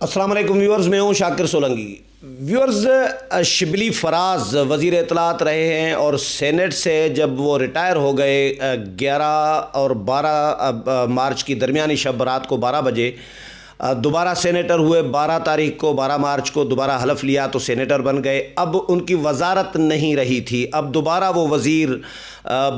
السلام علیکم ویورز، میں ہوں شاکر سولنگی۔ ویورز، شبلی فراز وزیر اطلاعات رہے ہیں اور سینٹ سے جب وہ ریٹائر ہو گئے 11 اور 12 مارچ کی درمیانی شب رات کو 12 بجے دوبارہ سینیٹر ہوئے۔ 12 مارچ کو دوبارہ حلف لیا تو سینیٹر بن گئے۔ اب ان کی وزارت نہیں رہی تھی، اب دوبارہ وہ وزیر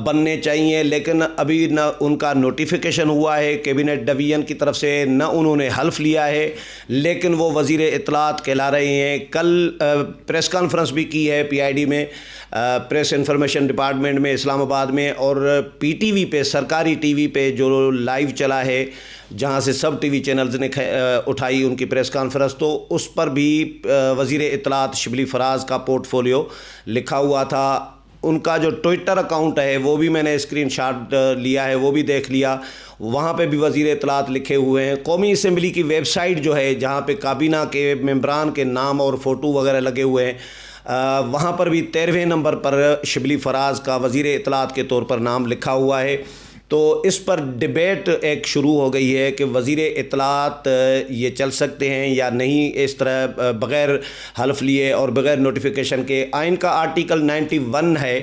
بننے چاہیے، لیکن ابھی نہ ان کا نوٹیفیکیشن ہوا ہے کیبنٹ ڈویژن کی طرف سے، نہ انہوں نے حلف لیا ہے، لیکن وہ وزیر اطلاعات کہلا رہے ہیں۔ کل پریس کانفرنس بھی کی ہے پی آئی ڈی میں، پریس انفارمیشن ڈپارٹمنٹ میں اسلام آباد میں، اور پی ٹی وی پہ، سرکاری ٹی وی پہ جو لائیو چلا ہے، جہاں سے سب ٹی وی چینلز نے اٹھائی ان کی پریس کانفرنس، تو اس پر بھی وزیر اطلاعات شبلی فراز کا پورٹ فولیو لکھا ہوا تھا۔ ان کا جو ٹویٹر اکاؤنٹ ہے وہ بھی میں نے اسکرین شاٹ لیا ہے، وہ بھی دیکھ لیا، وہاں پہ بھی وزیر اطلاعات لکھے ہوئے ہیں۔ قومی اسمبلی کی ویب سائٹ جو ہے، جہاں پہ کابینہ کے ممبران کے نام اور فوٹو وغیرہ لگے ہوئے ہیں، وہاں پر بھی 13ویں نمبر پر شبلی فراز کا وزیر اطلاعات کے طور پر نام لکھا ہوا ہے۔ تو اس پر ڈبیٹ ایک شروع ہو گئی ہے کہ وزیر اطلاعات یہ چل سکتے ہیں یا نہیں، اس طرح بغیر حلف لیے اور بغیر نوٹیفیکیشن کے۔ آئین کا آرٹیکل 91 ہے،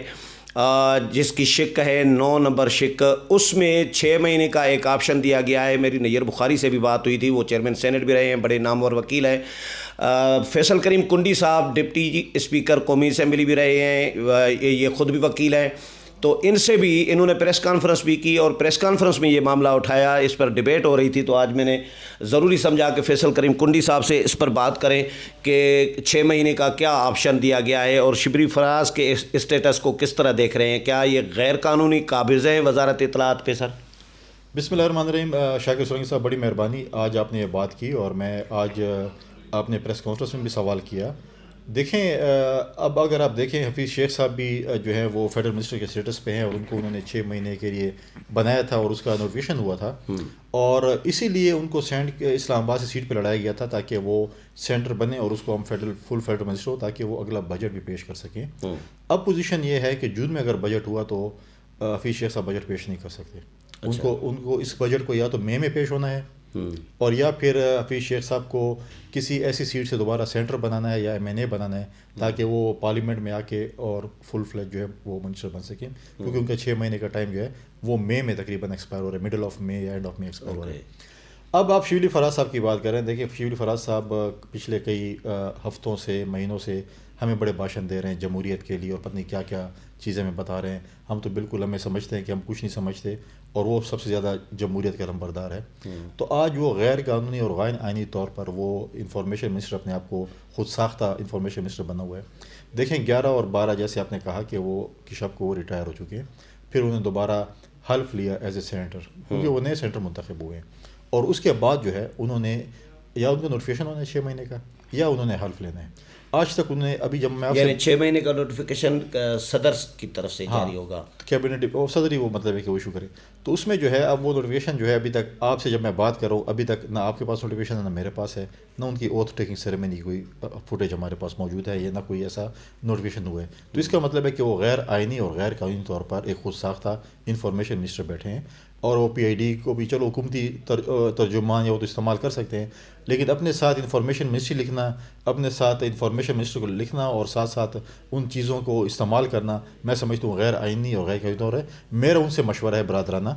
جس کی شق ہے 9 نمبر شق، اس میں 6 مہینے کا ایک آپشن دیا گیا ہے۔ میری نیر بخاری سے بھی بات ہوئی تھی، وہ چیئرمین سینٹ بھی رہے ہیں، بڑے نامور وکیل ہیں۔ فیصل کریم کنڈی صاحب ڈپٹی اسپیکر قومی اسمبلی بھی رہے ہیں، یہ خود بھی وکیل ہیں، تو ان سے بھی انہوں نے پریس کانفرنس بھی کی اور پریس کانفرنس میں یہ معاملہ اٹھایا، اس پر ڈیبیٹ ہو رہی تھی۔ تو آج میں نے ضروری سمجھا کہ فیصل کریم کنڈی صاحب سے اس پر بات کریں کہ 6 مہینے کا کیا آپشن دیا گیا ہے اور شبلی فراز کے اسٹیٹس کو کس طرح دیکھ رہے ہیں، کیا یہ غیر قانونی قابض ہیں وزارت اطلاعات پہ؟ سر بسم اللہ الرحمن الرحیم۔ شاکر سولنگی صاحب، بڑی مہربانی، آج آپ نے یہ بات کی اور میں آج آپ نے پریس کانفرنس میں بھی سوال کیا۔ دیکھیں، اب اگر آپ دیکھیں، حفیظ شیخ صاحب بھی جو ہیں وہ فیڈرل منسٹر کے اسٹیٹس پہ ہیں اور ان کو انہوں نے 6 مہینے کے لیے بنایا تھا اور اس کا نوٹیفیکیشن ہوا تھا، اور اسی لیے ان کو سینٹ اسلام آباد سے سیٹ پہ لڑایا گیا تھا تاکہ وہ سینٹر بنے اور اس کو ہم فل فیڈرل منسٹر ہو تاکہ وہ اگلا بجٹ بھی پیش کر سکیں۔ اب پوزیشن یہ ہے کہ جون میں اگر بجٹ ہوا تو حفیظ شیخ صاحب بجٹ پیش نہیں کر سکتے۔ ان کو اس بجٹ کو یا تو مئی میں پیش ہونا ہے، اور یا پھر حفیظ شیخ صاحب کو کسی ایسی سیٹ سے دوبارہ سینٹر بنانا ہے یا MNA بنانا ہے تاکہ وہ پارلیمنٹ میں آ کے اور فل فلیج جو ہے وہ منسٹر بن سکیں، کیونکہ ان کا 6 مہینے کا ٹائم جو ہے وہ مئی میں تقریباً ایکسپائر ہو رہا ہے، مڈل آف مئی یا اینڈ آف مئی ایکسپائر ہو رہا ہے۔ اب آپ شبلی فراز صاحب کی بات کریں، دیکھیں شبلی فراز صاحب پچھلے کئی ہفتوں سے، مہینوں سے ہمیں بڑے بھاشن دے رہے ہیں جمہوریت کے لیے، اور پتہ نہیں کیا کیا چیزیں ہمیں بتا رہے ہیں۔ ہم تو بالکل ہمیں سمجھتے ہیں کہ ہم کچھ نہیں سمجھتے، اور وہ سب سے زیادہ جمہوریت کا علمبردار ہے۔ تو آج وہ غیر قانونی اور غیر آئینی طور پر وہ انفارمیشن منسٹر اپنے آپ کو خود ساختہ انفارمیشن منسٹر بنا ہوا ہے۔ دیکھیں 11 اور 12 جیسے آپ نے کہا کہ وہ کی شب کو وہ ریٹائر ہو چکے ہیں، پھر انہوں نے دوبارہ حلف لیا ایز اے سینیٹر، کیونکہ وہ نئے سینیٹر منتخب ہوئے ہیں، اور اس کے بعد جو ہے انہوں نے یا ان کا نوٹیفیکیشن ہونا ہے 6 مہینے کا، یا انہوں نے حلف لینا ہے۔ آج تک انہوں نے ابھی جب میں یعنی 6 مہینے کا نوٹیفیکیشن صدر کی طرف سے جاری ہوگا، کیبنٹ صدر ہی وہ مطلب ہے کہ وہ ایشو کرے، تو اس میں جو ہے اب وہ نوٹیفیکیشن جو ہے ابھی تک آپ سے جب میں بات کر رہا ہوں، ابھی تک نہ آپ کے پاس نوٹیفیکیشن ہے نہ میرے پاس ہے، نہ ان کی اوتھ ٹیکنگ سیریمنی کی کوئی فوٹیج ہمارے پاس موجود ہے، یا نہ کوئی ایسا نوٹیفیکیشن ہوا ہے۔ تو اس کا مطلب ہے کہ وہ غیر آئینی اور غیر قانونی طور پر ایک خود ساختہ انفارمیشن منسٹر بیٹھے ہیں، اور وہ PID کو بھی چلو حکومتی ترجمان یا وہ تو استعمال کر سکتے ہیں، لیکن اپنے ساتھ انفارمیشن منسٹری لکھنا، اپنے ساتھ انفارمیشن منسٹر کو لکھنا اور ساتھ ساتھ ان چیزوں کو استعمال کرنا، میں سمجھتا ہوں غیر آئینی اور غیر قانونی طور ہے۔ میرا ان سے مشورہ ہے برادرانہ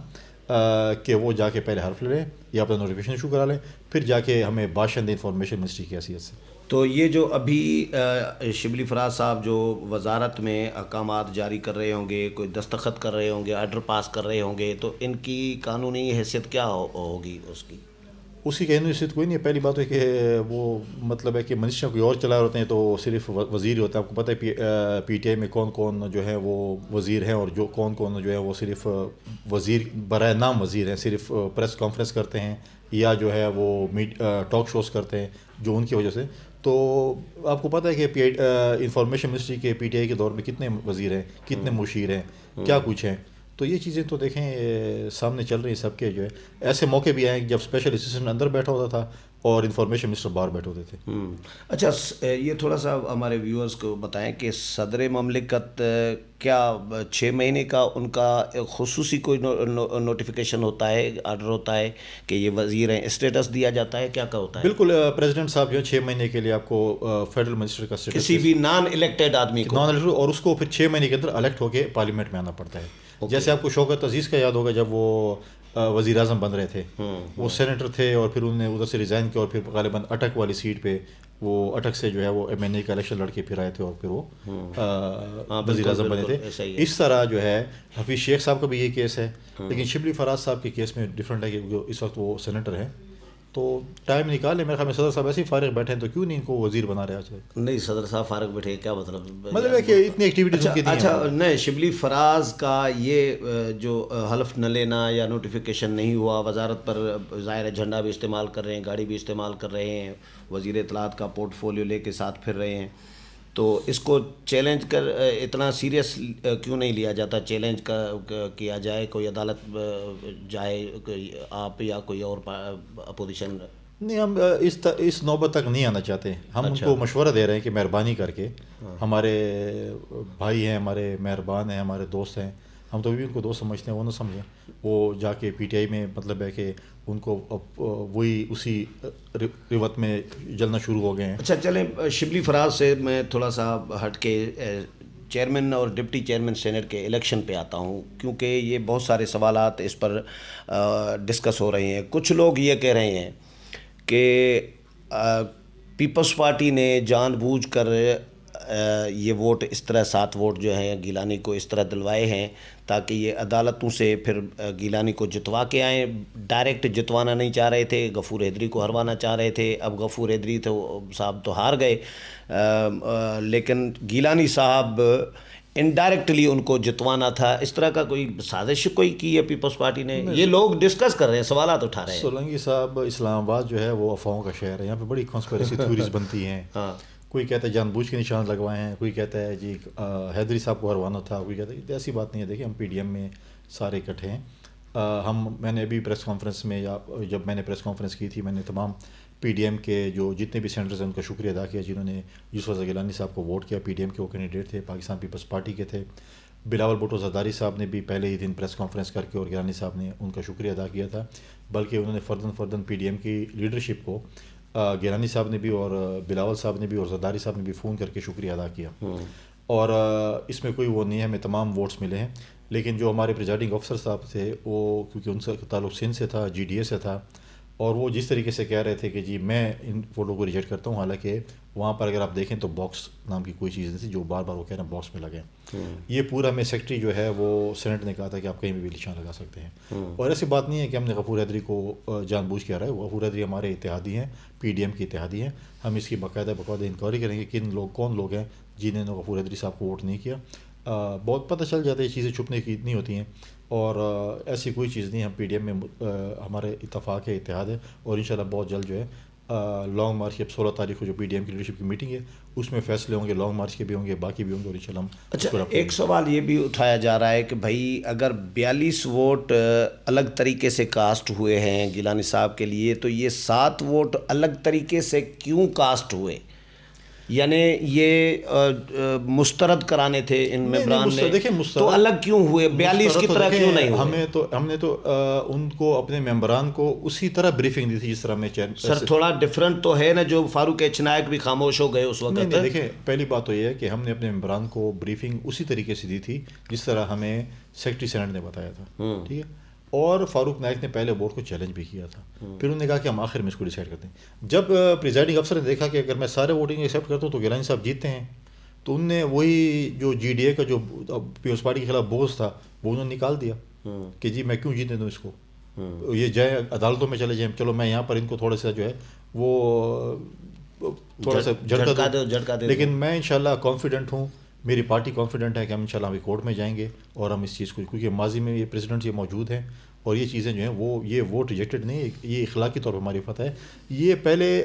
کہ وہ جا کے پہلے حلف لیں یا اپنا نوٹیفیکیشن ایشو کرا لیں، پھر جا کے ہمیں باشند انفارمیشن منسٹری کی حیثیت سے۔ تو یہ جو ابھی شبلی فراز صاحب جو وزارت میں احکامات جاری کر رہے ہوں گے، کوئی دستخط کر رہے ہوں گے، آرڈر پاس کر رہے ہوں گے، تو ان کی قانونی حیثیت کیا ہوگی اس کی قانونی حیثیت کوئی نہیں ہے۔ پہلی بات ہے کہ وہ مطلب ہے کہ منسٹر کوئی اور چلا رہے ہوتے ہیں تو صرف وزیر ہوتا ہے۔ آپ کو پتہ ہے PTI میں کون کون جو ہے وہ وزیر ہیں، اور جو کون کون جو ہے وہ صرف وزیر برائے نام وزیر ہیں، صرف پریس کانفرنس کرتے ہیں یا جو ہے وہ ٹاک شوز کرتے ہیں جو ان کی وجہ سے۔ تو آپ کو پتہ ہے کہ انفارمیشن منسٹری کے PTI کے دور میں کتنے وزیر ہیں، کتنے مشیر ہیں، کیا کچھ ہیں۔ تو یہ چیزیں تو دیکھیں سامنے چل رہی ہیں سب کے، جو ہے ایسے موقع بھی آئے جب اسپیشل اسسٹنٹ اندر بیٹھا ہوتا تھا اور انفارمیشن منسٹر باہر بیٹھے ہوتے تھے. اچھا یہ تھوڑا سا ہمارے ویورز کو بتائیں کہ صدر مملکت کیا 6 مہینے کا ان کا خصوصی کوئی نوٹیفیکیشن ہوتا ہے, آرڈر ہوتا ہے کہ یہ وزیر ہیں, اسٹیٹس دیا جاتا ہے, کیا ہوتا ہے؟ بالکل, پریزیڈنٹ صاحب جو ہے 6 مہینے کے لیے آپ کو فیڈرل منسٹر کا اسٹیٹس, کسی بھی نان الیکٹڈ آدمی کو, نان الیکٹڈ, اور اس کو پھر 6 مہینے کے اندر الیکٹ ہو کے پارلیمنٹ میں آنا پڑتا ہے. جیسے آپ کو شوکت عزیز کا یاد ہوگا, جب وہ وزیر اعظم بن رہے تھے, وہ سینیٹر تھے اور پھر انہوں نے ادھر سے ریزائن کیا اور پھر غالباً اٹک والی سیٹ پہ وہ اٹک سے جو ہے وہ ایم این اے کا الیکشن لڑ کے پھر آئے تھے اور پھر وہ وزیر اعظم بنے تھے. اس طرح جو ہے حفیظ شیخ صاحب کا بھی یہ کیس ہے, لیکن شبلی فراز صاحب کے کیس میں ڈفرینٹ ہے کہ اس وقت وہ سینیٹر ہیں, تو ٹائم نکالے. میرے خیال میں صدر صاحب ایسے ہی فارغ بیٹھے ہیں تو کیوں نہیں ان کو وزیر بنا رہے ہیں؟ نہیں, صدر صاحب فارغ بیٹھے, کیا مطلب ہے کہ اتنی ایکٹیویٹیز ان کی نہیں ہیں. اچھا نہیں, شبلی فراز کا یہ جو حلف نہ لینا یا نوٹیفیکیشن نہیں ہوا, وزارت پر ظاہر جھنڈا بھی استعمال کر رہے ہیں, گاڑی بھی استعمال کر رہے ہیں, وزیر اطلاعات کا پورٹ فولیو لے کے ساتھ پھر رہے ہیں, تو اس کو چیلنج کر اتنا سیریس کیوں نہیں لیا جاتا؟ چیلنج کیا جائے, کوئی عدالت جائے, آپ یا کوئی اور اپوزیشن. نہیں, ہم اس نوبت تک نہیں آنا چاہتے. ہم ان کو مشورہ دے رہے ہیں کہ مہربانی کر کے, ہمارے بھائی ہیں, ہمارے مہربان ہیں, ہمارے دوست ہیں, ہم تو بھی ان کو دوست سمجھتے ہیں, وہ نہ سمجھیں. وہ جا کے پی ٹی آئی میں مطلب ہے کہ ان کو وہی اسی روت میں جلنا شروع ہو گئے ہیں. اچھا چلیں, شبلی فراز سے میں تھوڑا سا ہٹ کے چیئرمین اور ڈپٹی چیئرمین سینیٹ کے الیکشن پہ آتا ہوں, کیونکہ یہ بہت سارے سوالات اس پر ڈسکس ہو رہے ہیں. کچھ لوگ یہ کہہ رہے ہیں کہ پیپلز پارٹی نے جان بوجھ کر یہ ووٹ اس طرح 7 ووٹ جو ہیں گیلانی کو اس طرح دلوائے ہیں تاکہ یہ عدالتوں سے پھر گیلانی کو جتوا کے آئیں. ڈائریکٹ جتوانا نہیں چاہ رہے تھے, غفور حیدری کو ہروانا چاہ رہے تھے. اب غفور حیدری صاحب تو ہار گئے, لیکن گیلانی صاحب انڈائریکٹلی ان کو جتوانا تھا. اس طرح کا کوئی سازش کوئی کی ہے پیپلز پارٹی نے؟ یہ لوگ ڈسکس کر رہے ہیں, سوالات اٹھا رہے ہیں. سولنگی صاحب, اسلام آباد جو ہے وہ افواہوں کا شہر ہے, یہاں پہ بڑی کانسپیریسی تھیوریز بنتی ہیں. کوئی کہتا ہے جان بوجھ کے نشان لگوائے ہیں, کوئی کہتا ہے جی حیدری صاحب کو ہروانا تھا, کوئی کہتا ہے. ایسی بات نہیں ہے. دیکھیں, ہم پی ڈی ایم میں سارے اکٹھے ہیں. میں نے ابھی پریس کانفرنس میں, یا جب میں نے پریس کانفرنس کی تھی, میں نے تمام پی ڈی ایم کے جو جتنے بھی سینیٹرز ہیں ان کا شکریہ ادا کیا جنہوں نے یوسف رضا گیلانی صاحب کو ووٹ کیا. پی ڈی ایم کے وہ کینڈیڈیٹ تھے, پاکستان پیپلز پارٹی کے تھے. بلاول بھٹو زرداری صاحب نے بھی پہلے ہی دن پریس کانفرنس کر کے اور گیلانی صاحب نے ان کا شکریہ ادا کیا تھا, بلکہ انہوں نے فرداً پی ڈی ایم کی لیڈرشپ کو گیلانی صاحب نے بھی اور بلاول صاحب نے بھی اور زرداری صاحب نے بھی فون کر کے شکریہ ادا کیا. اور اس میں کوئی وہ نہیں ہے, ہمیں تمام ووٹس ملے ہیں. لیکن جو ہمارے پریزائڈنگ افسر صاحب تھے, وہ کیونکہ ان سے تعلق سندھ سے تھا, جی ڈی اے سے تھا, اور وہ جس طریقے سے کہہ رہے تھے کہ جی میں ان ووٹوں کو ریجیکٹ کرتا ہوں, حالانکہ وہاں پر اگر آپ دیکھیں تو باکس نام کی کوئی چیز نہیں تھی جو بار بار وہ کہہ رہے ہیں باکس میں لگیں. یہ پورا میں سیکٹری جو ہے وہ سینٹ نے کہا تھا کہ آپ کہیں بھی نشان لگا سکتے ہیں. اور ایسی بات نہیں ہے کہ ہم نے غفور حیدری کو جان بوجھ کے آ رہا ہے. غفور حیدری ہمارے اتحادی ہیں, پی ڈی ایم کی اتحادی ہیں. ہم اس کی باقاعدہ انکوائری کریں گے کہ کون لوگ ہیں جنہوں نے غفور حیدری صاحب کو ووٹ نہیں کیا. بہت پتہ چل جاتا ہے, یہ چیزیں چھپنے کی نہیں ہوتی ہیں, اور ایسی کوئی چیز نہیں. ہم پی ڈی ایم میں ہمارے اتفاق ہے, اتحاد ہے, اور انشاءاللہ بہت جلد جو ہے لانگ مارچ کی, اب 16 تاریخ کو جو پی ڈی ایم کی لیڈرشپ کی میٹنگ ہے اس میں فیصلے ہوں گے, لانگ مارچ کے بھی ہوں گے, باقی بھی ہوں گے, اور انشاءاللہ ہم. اچھا, ایک سوال یہ بھی اٹھایا جا رہا ہے کہ بھائی اگر 42 ووٹ الگ طریقے سے کاسٹ ہوئے ہیں گیلانی صاحب کے لیے, تو یہ 7 ووٹ الگ طریقے سے کیوں کاسٹ ہوئے؟ یعنی یہ مسترد کرانے تھے ان ممبران نے, تو الگ کیوں ہوئے, 42 کی طرح کیوں نہیں ہوئے؟ ہم نے تو ان کو اپنے ممبران کو اسی طرح بریفنگ دی تھی جس طرح میں سر تھوڑا ڈفرنٹ تو ہے نا, جو فاروق ایچ نائک بھی خاموش ہو گئے اس وقت. نہیں, دیکھیں, پہلی بات تو یہ ہے کہ ہم نے اپنے ممبران کو بریفنگ اسی طریقے سے دی تھی جس طرح ہمیں سیکرٹری سینٹ نے بتایا تھا, ٹھیک ہے. اور فاروق نائک نے پہلے ووٹ کو چیلنج بھی کیا تھا, پھر انہوں نے کہا کہ ہم آخر میں اس کو ڈیسائیڈ کرتے ہیں. جب پریزائڈنگ افسر نے دیکھا کہ اگر میں سارے ووٹنگ ایکسیپٹ کرتا ہوں تو گیلانی صاحب جیتتے ہیں, تو ان نے وہی جو جی ڈی اے کا جو پیپلز پارٹی کے خلاف بوجھ تھا وہ انہوں نے نکال دیا کہ جی میں کیوں جیتنے دوں اس کو, یہ جائے عدالتوں میں چلے جائیں, چلو میں یہاں پر ان کو تھوڑا سا جو ہے وہ تھوڑا سا جھٹکا دوں. لیکن میں انشاءاللہ کانفیڈنٹ ہوں, میری پارٹی کانفیڈنٹ ہے کہ ہم انشاءاللہ ابھی کورٹ میں جائیں گے اور ہم اس چیز کو, کیونکہ ماضی میں یہ پریزیڈنٹ یہ موجود ہیں اور یہ چیزیں جو ہیں وہ یہ ووٹ ریجیکٹڈ نہیں, یہ اخلاقی طور پر ہماری فتح ہے. یہ پہلے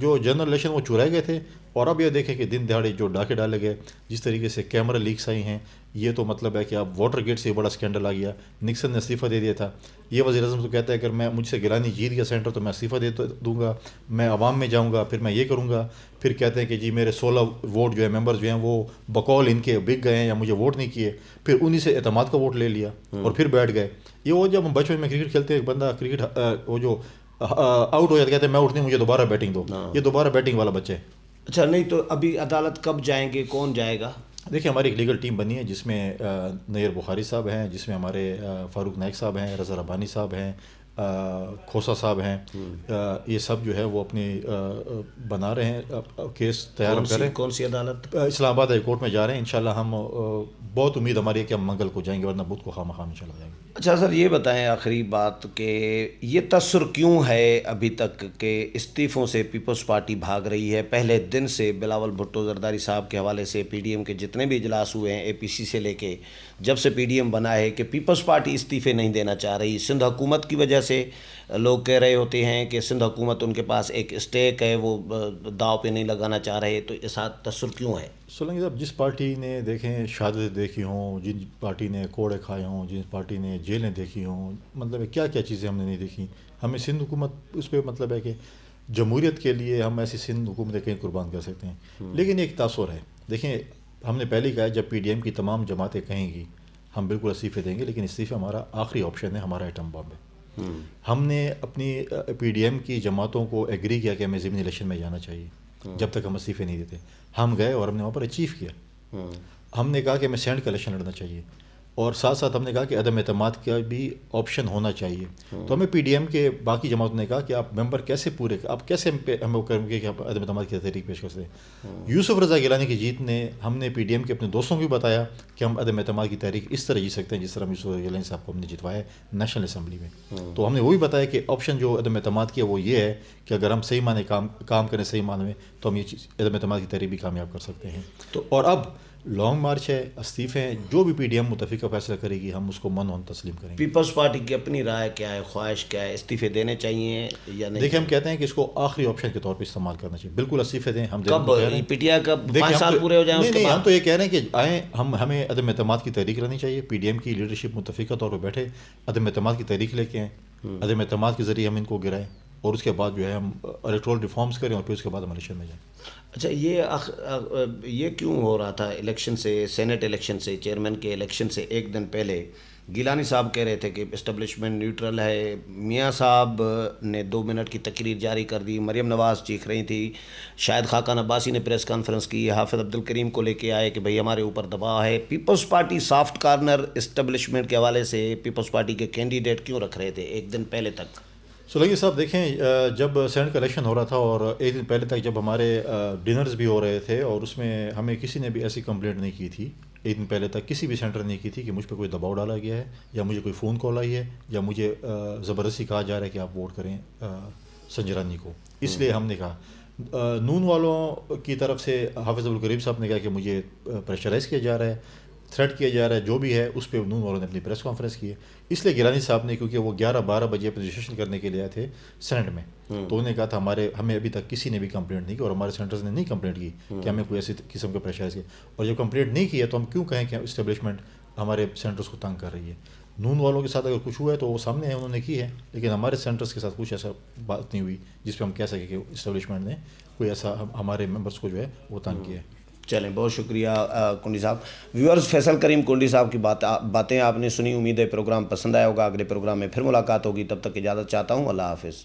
جو جنرل الیکشن وہ چرائے گئے تھے, اور اب یہ دیکھیں کہ دن دہاڑے جو ڈاکے ڈالے گئے، جس طریقے سے کیمرہ لیکس آئی ہیں، یہ تو مطلب ہے کہ اب واٹر گیٹ سے بڑا اسکینڈل آ گیا. نکسن نے استعفیٰ دے دیا تھا. یہ وزیر اعظم تو کہتا ہے کہ اگر مجھ سے گیلانی جیت گیا سینٹر تو میں استعفیٰ دوں گا، میں عوام میں جاؤں گا، پھر میں یہ کروں گا. پھر کہتے ہیں کہ جی میرے 16 ووٹ جو ہے ممبرز جو ہیں وہ بقول ان کے بک گئے ہیں یا مجھے ووٹ نہیں کیے. پھر انہی سے اعتماد کا ووٹ لے لیا اور پھر بیٹھ گئے. یہ وہ جب ہم بچپن میں کرکٹ کھیلتے ہیں، ایک بندہ کرکٹ وہ جو آؤٹ ہو جاتا کہتے ہیں میں اٹھ نہیں، مجھے دوبارہ بیٹنگ دو. یہ دوبارہ بیٹنگ والا بچہ ہے. اچھا نہیں تو ابھی عدالت کب جائیں گے، کون جائے گا؟ دیکھیں ہماری ایک لیگل ٹیم بنی ہے جس میں نیر بخاری صاحب ہیں، جس میں ہمارے فاروق نائک صاحب ہیں، رضا ربانی صاحب ہیں، کھوسا صاحب ہیں. یہ سب جو ہے وہ اپنی بنا رہے ہیں کیس تیار کر رہے ہیں. کون سی عدالت؟ اسلام آباد ہائی کورٹ میں جا رہے ہیں. انشاءاللہ ہم بہت امید ہماری ہے کہ ہم منگل کو جائیں گے، ورنہ بدھ کو خواہ مخواہ انشاءاللہ جائیں گے. اچھا سر یہ بتائیں آخری بات کہ یہ تاثر کیوں ہے ابھی تک کہ استعفوں سے پیپلز پارٹی بھاگ رہی ہے؟ پہلے دن سے بلاول بھٹو زرداری صاحب کے حوالے سے پی ڈی ایم کے جتنے بھی اجلاس ہوئے ہیں، اے پی سی سے لے کے جب سے پی ڈی ایم بنا ہے، کہ پیپلز پارٹی استعفے نہیں دینا چاہ رہی. سندھ حکومت کی وجہ سے لوگ کہہ رہے ہوتے ہیں کہ سندھ حکومت ان کے پاس ایک اسٹیک ہے، وہ داؤ پہ نہیں لگانا چاہ رہے. تو ایسا تاثر کیوں ہے؟ سولنگی صاحب، جس پارٹی نے دیکھیں شہادتیں دیکھی ہوں، جن پارٹی نے کوڑے کھائے ہوں، جن پارٹی نے جیلیں دیکھی ہوں، مطلب ہے کیا کیا چیزیں ہم نے نہیں دیکھی. ہمیں سندھ حکومت اس پہ مطلب ہے کہ جمہوریت کے لیے ہم ایسی سندھ حکومتیں کہیں قربان کر سکتے ہیں. لیکن ایک تاثر ہے. دیکھیں ہم نے پہلے کہا جب پی ڈی ایم کی تمام جماعتیں کہیں گی ہم بالکل استعفے دیں گے، لیکن استعفے ہمارا آخری آپشن ہے، ہمارا ایٹم بم ہے. ہم نے اپنی پی ڈی ایم کی جماعتوں کو ایگری کیا کہ ہمیں ضمنی الیکشن میں جانا چاہیے جب تک ہم استعفے نہیں دیتے. ہم گئے اور ہم نے وہاں پر اچیو کیا. ہم نے کہا کہ ہمیں سینٹ کا الیکشن لڑنا چاہیے، اور ساتھ ساتھ ہم نے کہا کہ عدم اعتماد کا بھی آپشن ہونا چاہیے. تو ہمیں پی ڈی ایم کے باقی جماعتوں نے کہا کہ آپ ممبر کیسے پورے، آپ کیسے ہمیں کریں گے کہ آپ عدم اعتماد کی تحریک پیش کر سکتے. یوسف رضا گیلانی کی جیت نے ہم نے پی ڈی ایم کے اپنے دوستوں کو بھی بتایا کہ ہم عدم اعتماد کی تحریک اس طرح جیت سکتے ہیں جس طرح ہم یوسف رضا گیلانی صاحب کو ہم نے جتوایا نیشنل اسمبلی میں. تو ہم نے وہ بھی بتایا کہ آپشن جو عدم اعتماد کی ہے وہ یہ ہے کہ اگر ہم صحیح معنی کام کریں صحیح معنی میں تو ہم یہ چیز عدم اعتماد کی تحریک بھی کامیاب کر سکتے ہیں. تو اور اب لانگ مارچ ہے، استعفے ہیں، جو بھی پی ڈی ایم متفقہ فیصلہ کرے گی ہم اس کو من تسلیم کریں گے. پیپلز پارٹی کی اپنی رائے کیا ہے، خواہش کیا ہے؟ استعفے دینے چاہیے یا نہیں؟ دیکھیں ہم کہتے ہیں کہ اس کو آخری آپشن کے طور پہ استعمال کرنا چاہیے. بالکل استعفے دیں. ہم کب پی ٹی آئی کب 5 سال پورے ہو جائیں اس کے بعد؟ ہم تو یہ کہہ رہے ہیں کہ آئیں ہمیں عدم اعتماد کی تحریک لانی چاہیے. پی ڈی ایم کی لیڈرشپ متفقہ طور پہ بیٹھے عدم اعتماد کی تحریک لے کے آئیں، عدم اعتماد کے ذریعے ہم ان کو گرائیں، اور اس کے بعد جو ہے ہم الیکٹرول ریفارمز کریں، اور پھر اس کے بعد ہم الیکشن میں جائیں. اچھا یہ کیوں ہو رہا تھا الیکشن سے، سینٹ الیکشن سے، چیئرمین کے الیکشن سے ایک دن پہلے گیلانی صاحب کہہ رہے تھے کہ اسٹیبلشمنٹ نیوٹرل ہے. میاں صاحب نے 2 منٹ کی تقریر جاری کر دی. مریم نواز چیخ رہی تھی. شاہد خاقان عباسی نے پریس کانفرنس کی. حافظ عبدالکریم کو لے کے آئے کہ بھئی ہمارے اوپر دباؤ ہے. Peoples Party soft corner establishment کے حوالے سے پیپلز پارٹی کے کینڈیڈیٹ کیوں رکھ رہے تھے ایک دن پہلے تک؟ سولنگی صاحب دیکھیں جب سینٹ کا الیکشن ہو رہا تھا اور ایک دن پہلے تک جب ہمارے ڈنرز بھی ہو رہے تھے، اور اس میں ہمیں کسی نے بھی ایسی کمپلینٹ نہیں کی تھی، ایک دن پہلے تک کسی بھی سینٹر نے نہیں کی تھی کہ مجھ پہ کوئی دباؤ ڈالا گیا ہے، یا مجھے کوئی فون کال آئی ہے، یا مجھے زبردستی کہا جا رہا ہے کہ آپ ووٹ کریں سنجرانی کو. اس لیے ہم نے کہا نون والوں کی طرف سے حافظ عبدالکریم صاحب نے کہا کہ مجھے پریشرائز کیا جا رہا ہے، تھریٹ کیا جا رہا ہے، جو بھی ہے اس پہ نون والوں نے اپنی پریس کانفرنس کی ہے. اس لیے گیلانی صاحب نے، کیونکہ وہ 11-12 بجے رجسٹریشن کرنے کے لیے آئے تھے سینٹ میں، تو انہوں نے کہا تھا ہمیں ابھی تک کسی نے بھی کمپلینٹ نہیں کی، اور ہمارے سینٹرز نے نہیں کمپلینٹ کی کہ ہمیں کوئی ایسی قسم کا پریشرائز کیا. اور جب کمپلینٹ نہیں کی ہے تو ہم کیوں کہیں کہ اسٹیبلشمنٹ ہمارے سینٹرز کو تنگ کر رہی ہے. نون والوں کے ساتھ اگر کچھ ہوا ہے تو وہ سامنے ہے، انہوں نے کی ہے، لیکن ہمارے سینٹرز کے ساتھ کچھ ایسا بات نہیں ہوئی جس پہ ہم کہہ سکیں کہ اسٹیبلشمنٹ نے کوئی ایسا ہمارے ممبرس کو جو ہے وہ تنگ کیا ہے. چلیں بہت شکریہ کنڈی صاحب. ویورز، فیصل کریم کنڈی صاحب کی باتیں آپ نے سنی. امید ہے پروگرام پسند آیا ہوگا. اگلے پروگرام میں پھر ملاقات ہوگی. تب تک اجازت چاہتا ہوں. اللہ حافظ.